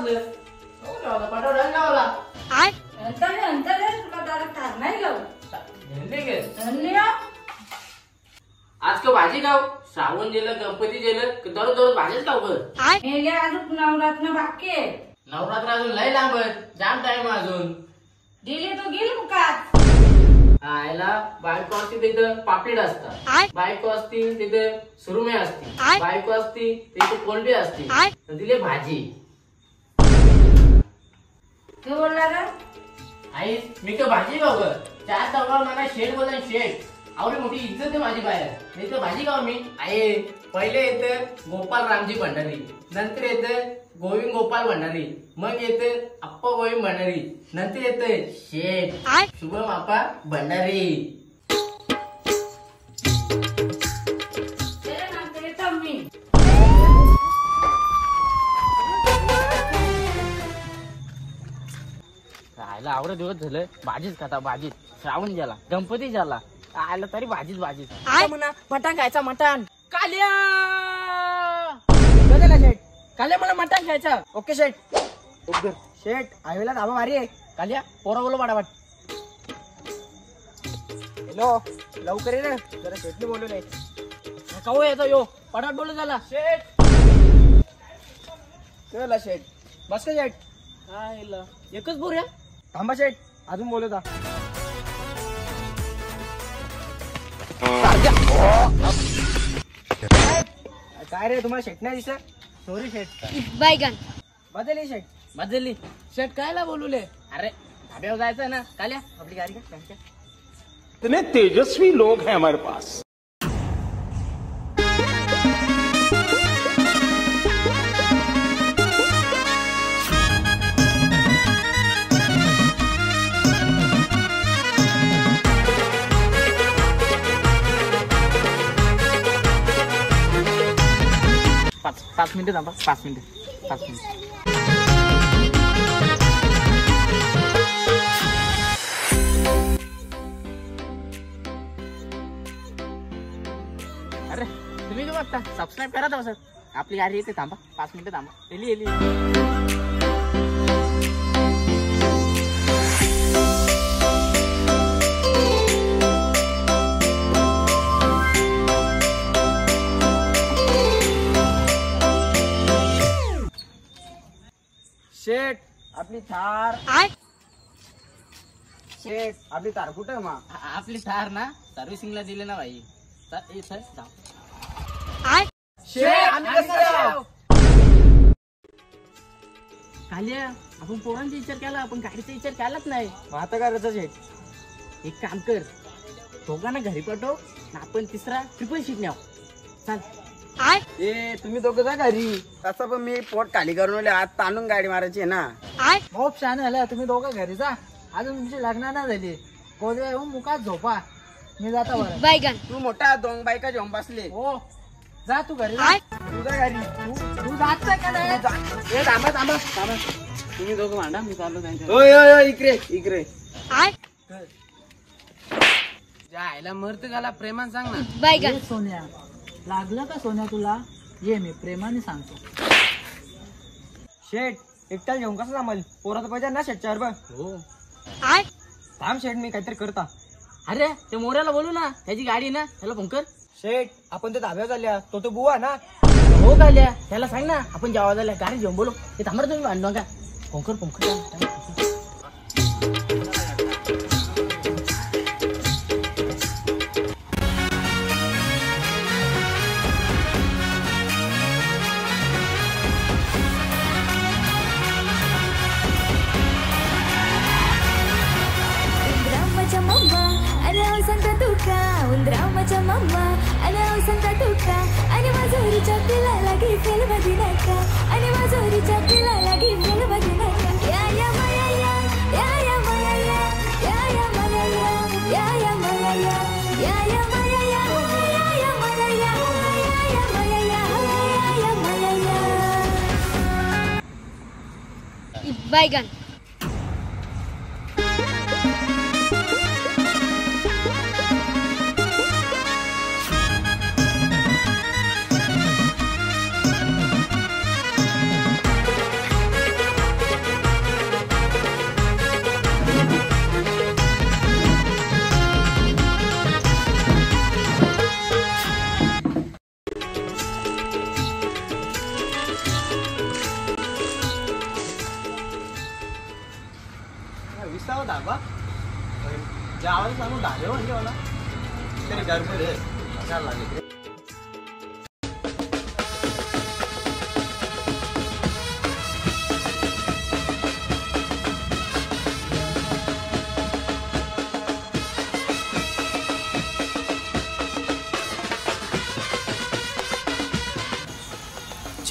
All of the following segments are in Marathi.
बसलं हो लावला पटावडा लावला आय अंतर तुला दादा कार नाही लावू धंदे के धन्य आज का भाजी खाऊ श्रावण गेलं गणपती गेलं दररोज दररोज भाजीच खाऊ बर आय मेले अजून नवरात्र बाकी आहे नवरात्र अजून लय लांब आहे जाम टाइम अजून गेले तो गेल का आयला बायको असती तिथं पापलेट असतात आय बायको असती तिथे सुरमई असती आय. बायको असती तिथे कोलंबी असती आय. तर तिले भाजी तू बोलला का आई मी का भाजी खाऊ ग चार चौकावर मला शेड बोला शेड आवडी मोठी इज्जत आहे माझी बाहेर नाही तर भाजी खाऊ मी आहे पहिले येतं गोपाल रामजी भंडारी नंतर येतं गोविंद गोपाल भंडारी मग येते अप्पा गोविंद भंडारी नंतर येते शेठ आय शुभम अप्पा भंडारी त्याला नंतर येतो मी राहायला आवडत दिवस झालं भाजीच खाता भाजीच श्रावण झाला गणपती झाला आयला तरी भाजीच भाजीच आय म्हणा मटण खायचा मटण काल्या कधीला शेठ काल्या मला मटण खायचं ओके शेठ शेठ हायवेला धाबा भारी आहे काल्या पोरा बोलो वाट हॅलो लवकर ये ना जरा शेठने बोलवलंय काऊ येतो यो पटाट बोलू झाला शेठ कळला शेठ बस का शेठ काय एकच बोर थांबा शेठ अजून बोलवता काय रे तुम्हाला शेट नाही दिसत सॉरी शेट बैगन बदलली शेट बदलली शेट कायला बोलवले अरे धाब्यावर जायचं ना काल्या आपली गाडी का इतने तेजस्वी लोग हैं हमारे पास। पाच मिनिटं थांबा 5 मिनिटं अरे तुम्ही काय बघता सबस्क्राईब करा था सर आपली गाडी येते थांबा 5 मिनिटं थांबा एली शेट आपली थार आय शेट आपली थार कुठं मग आपली थार ना सर्व्हिसिंगला दिले ना भाई आय शेट आम्ही कसं जाऊ काल्या आपण पोरांचा विचार केला आपण गाडीचा विचार केलाच नाही आता करायचं शेट एक काम कर दोघांना घरी पाठव ना आपण तिसरा ट्रिपल सीट न्याव चाल आय ए तुम्ही दोघं जा घरी तसं पण मी पोट खाली करून आज ताणून गाडी मारायची आहे ना आय खूप छान झालं तुम्ही दोघं घरी जा अजून तुमची लग्न ना झाली गोदऱ्या येऊन मुखात झोपा मी जाता बरं बैगन तू मोठा 2 बायका घेऊन बसले हो जा तू घरी आय तुझ्या घरी तू जात का नाही थांबा थांबा थांबा तुम्ही दोघं मांडा मी चाललो त्यांच्या ओय इकडे इकडे आय जायला मरत गाला प्रेमान सांग ना बैगन सोन्या लागलं का सोन्या तुला ये मी प्रेमाने सांगतो शेट एकट्याला घेऊन कसं जमल पोराचं पाहिजे ना शेटच्यावर बघ हो आय थांब शेट मी काहीतरी करता अरे ते मोऱ्याला बोलू ना त्याची गाडी ना त्याला फोन कर शेट आपण ते धाब्यावर झाल्या तो बुवा ना हो गाल्या त्याला सांग ना आपण जेव्हा झाल्या गाडी घेऊन बोलू ते थांबा तुम्ही भांडू का फोन कर उंदरामाच्या मम्मा आणि सांगता तुका आणि माझोरीच्या पिलाला घेतलेल बदिनाका आणि माझोरीच्या पिलाला घेतलेल बदिनाका या या माया या या माया या या माया या या माया या या माया या माया या माया या माया बैगन ढाबा जावायला सांगू ढाबे म्हणजे मला तरी गरबड आहे कशाला लागेल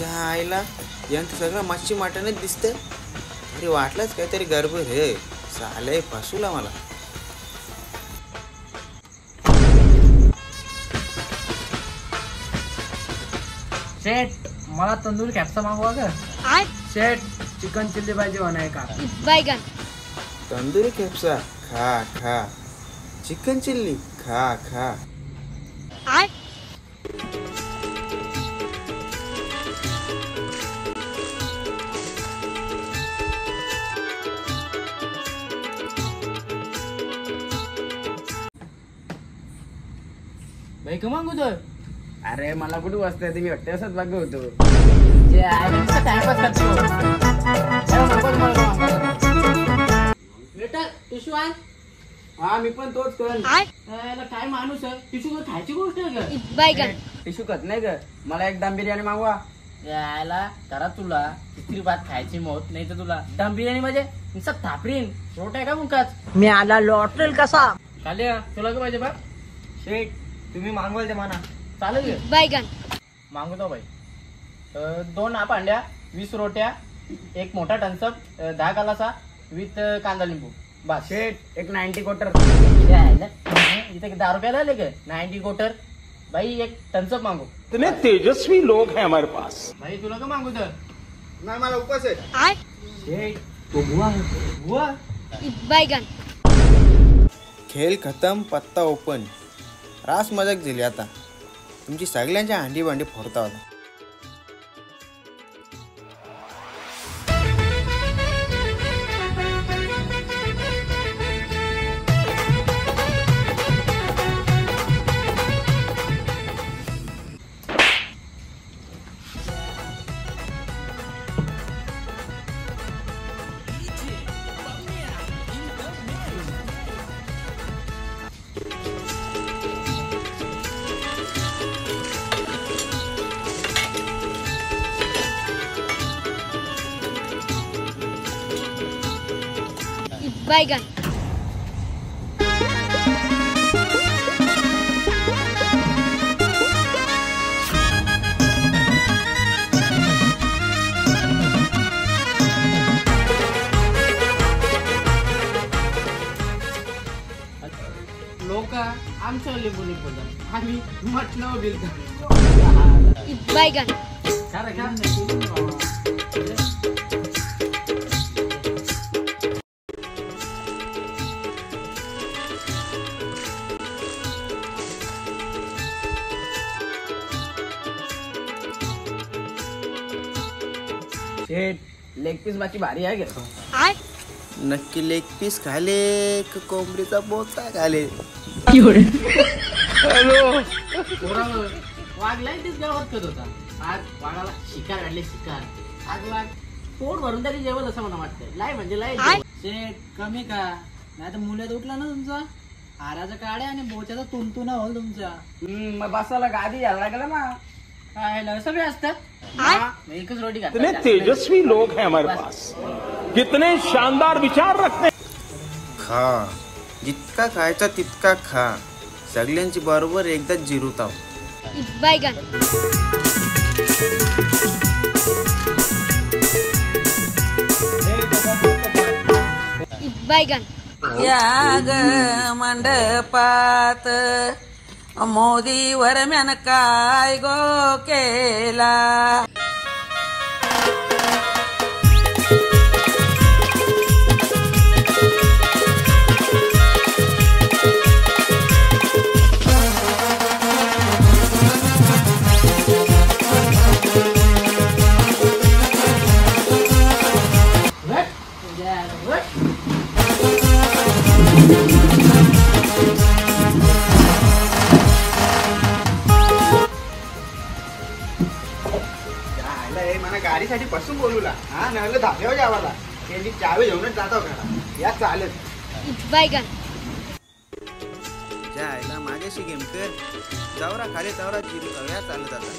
आईला यांचं सगळं मच्छी मटणच दिसतंय तरी वाटलंच काहीतरी गडबड हे चालय फसूला मला शेट मला तंदूर कॅप्सा मागवा ग आय शेट चिकन चिल्ली पाहिजे म्हणाय का बैगन तंदुरी खेपसा खा खा चिकन चिल्ली खा खा आय भाई का मागू तर अरे मला कुठे वाजता येते मी वाटते असंच बाग होतो जे आहे नुसतं टाइमपास करतो बेटा टिशू आण हा मी पण तोच करण आय याला काय माणूस आहे टिशू खायची गोष्ट आहे का बैगन टिशू कत नाही ग मला एक दम बिर्याणी मागवा यायला करा तुला तिसरी भात खायची मौत नाही तर तुला दम बिर्याणी म्हणजे नुसतं थापरीन रोट आहे का मुकाच मी आला लॉटरेल कसा खाली तुला काय पाहिजे बा शेट तुम्ही मागवाल ते म्हणा चालेल का? बैगन मागवतो बाई 2 हांड्या 20 रोट्या एक मोठा टन्सअप 10 गालासा विथ कांदा लिंबू बस शेट एक 90 क्वार्टर इथे 10 रुपयाला आले का 90 कोटर भाई एक टन्सअप मागू इतने तेजस्वी लोग हैं हमारे पास। भाई तुला का मागू तर नाही मला उपास आहे आय शेट तो बुवा आहे बुवा बैगन खेळ खतम पत्ता ओपन रास मजाक झाली आता तुमची सगळ्यांची हांडी भांडी फोडता होता बैगन लोक आमच्या लिंबूनी बोलतात आम्ही म्हटलं बिलतो बैगन शेट लेग पीस बाकी भारी आहे का आय नक्की लेग पीस खाले का कोंबडीचा बोचा खाले वाघलाय तेच गावात करत होता आज वाघाला शिकार काढले शिकार आज वाघ पोट भरून तरी जेवल असं मला वाटतंय लाय म्हणजे लाय आय. शेट कमी का नाही तर मुल्यात उठला ना तुमचा हाराचा काड्या आणि बोच्याचा तुंतुना होल तुमचा मग बसायला गादी यायला लागला मग काय सगळे असतात आय. हा, एकच रोटी इतने खातात तेजस्वी लोग हैं हमारे पास, कितने शानदार विचार रखते हैं। खा जितका खायचा तितका खा सगळ्यांची बरोबर एकदाच जिरूताव बैगन बैगन याग मंडपात मोदीवर म्यान काय गो केला मला गाडीसाठी बसून बोलूला हा नाही धाब्यावर जावाला त्यांनी चावे घेऊनच जातो घरा या चालत बैगन ज्या आईला माझ्याशी गेम कर. जावरा खाली जावरा जिरू हव्या चालत आता.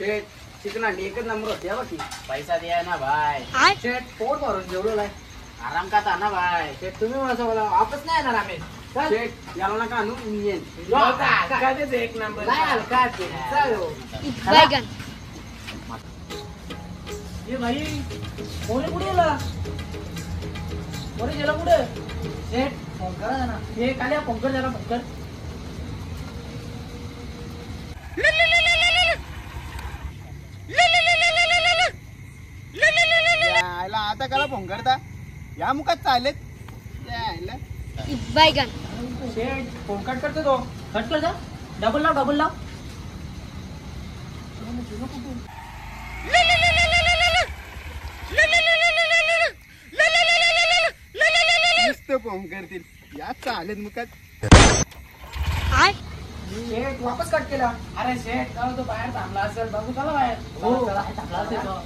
शेट चिकन अंडी एकच नंबर होती हा बाकी. पैसा द्या ना भाई. आय शेट पोट भरून जेवलो नाही. आराम का था ना भाई. शेट तुम्ही मला बोला वापस नाही येणार आम्ही. शेट याला नका आणू मी येईन. एक नंबर नाही हलका ते. चल हो. बैगन ये भाई कोणी कुठे गेला? कोणी गेला कुठे? शेट फोन करा ना. हे काल्या फोन कर जरा फोन कर. आईला आता कला फोन करता. या मुखात चालेत. या आईला बैगन शेट फोन कट करतो तो. कट कर जा. डबल लाव डबल लाव. नुसतं फोन करतील. या चालेत मुखात. आय शेट वापस कट केला. अरे शेट चला तो बाहेर थांबला असेल बघू चला बाहेर. हो थांबला असेल तो.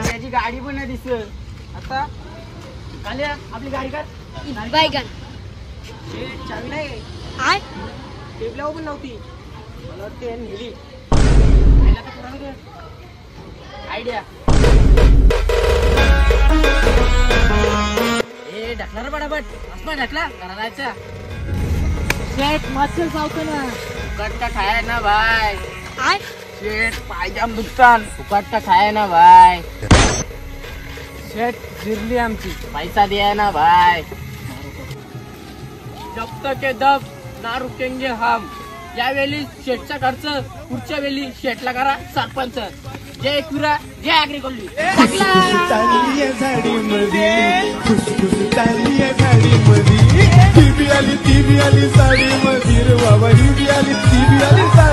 त्याची गाडी पण नाही दिसत. आता काल्या आपली गाडी काढ. बैगन शेट चावी नाही. आय टेबला पण नव्हती. मला वाटते नेली. आयडिया ए ढकला रे बडाबट. असं ढकला करा जायचा. शेट मस्त चावतो ना. फुकट का खाया ना भाई. आय शेट पायजाम दुकान. फुकट का खाया ना भाई. शेट जिरली आमची. पैसा दिया ना भाई. जब तक के दब ना रुकेंगे हम. यावेळी शेटचा खर्च पुढच्या वेळी शेटला करा सरपंच. जय कुरा जय अग्रिकोल्ली. चालली झाडी मध्ये खुशखुश चालली झाडी मध्ये. ती बी आली साडी मध्ये रे बाबा. ही बी आली ती बी आली साडी